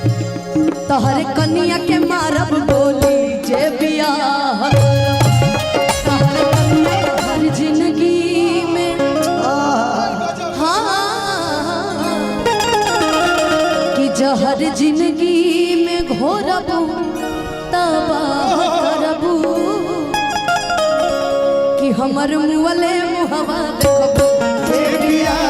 तोहर कनिया के मारब गोली जे बियाह तोहर कनिया हर जिंदगी में हाँ कि जहर जिंदगी में घोरबू तबाह करबू कि हमर मुअले मुहवा देखबू जे बियाह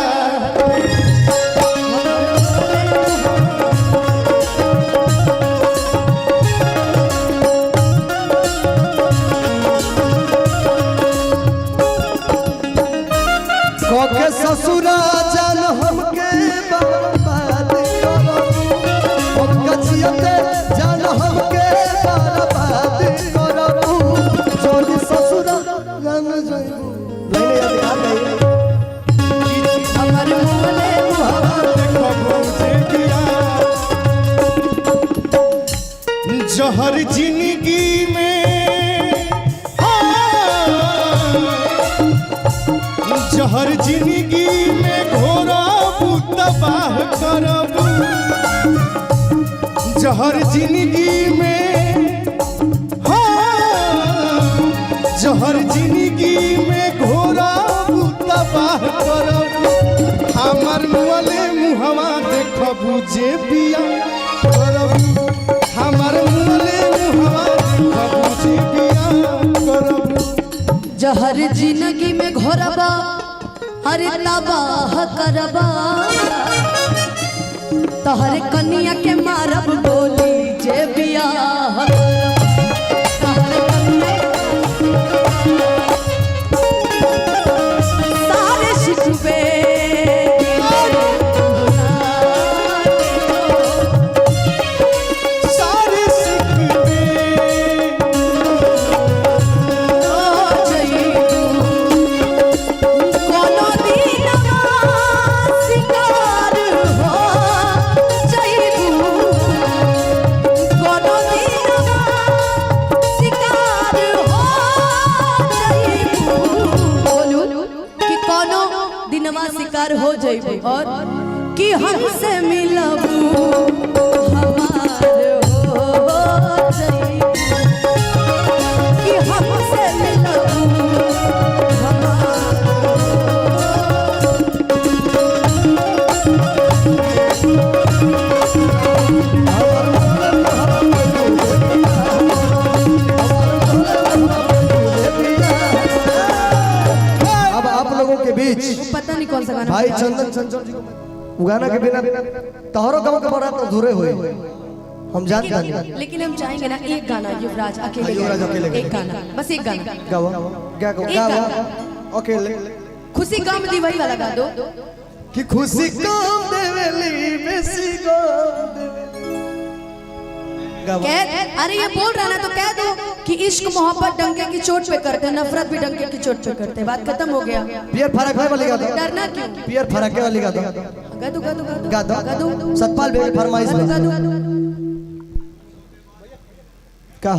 के ससुरा जान हमके बर्बाद करो जान हमके बर्बाद करो जोड़ी ससुरा जान जाइबू नहीं याद आ गई हमर मुअले मुहवा देखबू जे बियाह जहर जिंदगी में जहर जिंदगी में घोरबू तबाह करबू जहर जिंदगी में जहर जिंदगी में घोरबू तबाह करबू हमर मुअले मुहवा देखबू जे बियाह करबू हमर मुअले मुहवा देखबू जे बियाह करबू जहर जिंदगी में घोरबा हरे तबाह करबा तोहर कनिया के मारब गोली जे बियाह तोहर कनिया सारे शिकवे शिकार हो जाइबू और कि हमसे मिलबू हमार हो जाइबू कि हमसे मिलबू अब आप लोगों के बीच पता नहीं कौन सा गाना भाई चंदन चंचल जी गाना के बिना तोहरो गाँव के बारात अधूरे हुए हम जानते हैं लेकिन हम चाहेंगे ना एक गाना युवराज अकेले युवराज अकेले एक गाना बस एक गाना गाओ क्या एक गाओ गाना। अकेले खुशी गम दी वही वाला गा दो कि खुशी कम देवेली बेसी गम देवेली गाओ अरे ये बोल रहा ना तो कह दो कि इश्क मोहब्बत डंके की चोट पे करते हैं नफरत भी डंके की चोट पे करते हैं बात खत्म हो गया पियर फरक है वाली गा दो डरना क्यों पियर फरक है वाली गा दो गा दो गा दो गा दो सतपाल बेबी फरमाइश गा दो का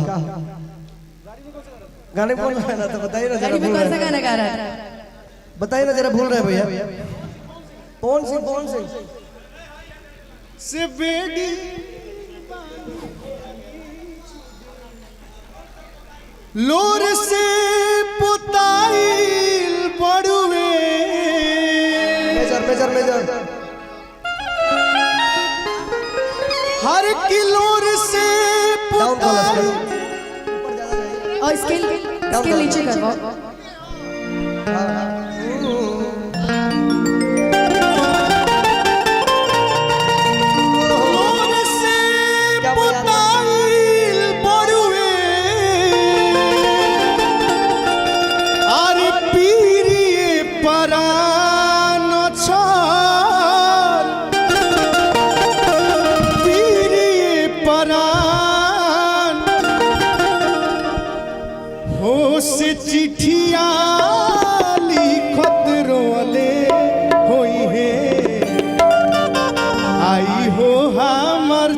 गाने बोल रहा है ना तो बताइए ना जरा गाड़ी में भूल कौन सा रहे गाना गा रहा है बताइए ना जरा भूल रहे भैया कौन सी से बेगी लोर से पुताइल पड़ुए मेजर हर किलोर से डाउन कॉलर और स्केल नीचे करवाओ लोर से पुताइल पड़ुए अरे पीरिए परान छल पीरिए परान हो से चिठिया लिखत रोले होई है आई हो हमर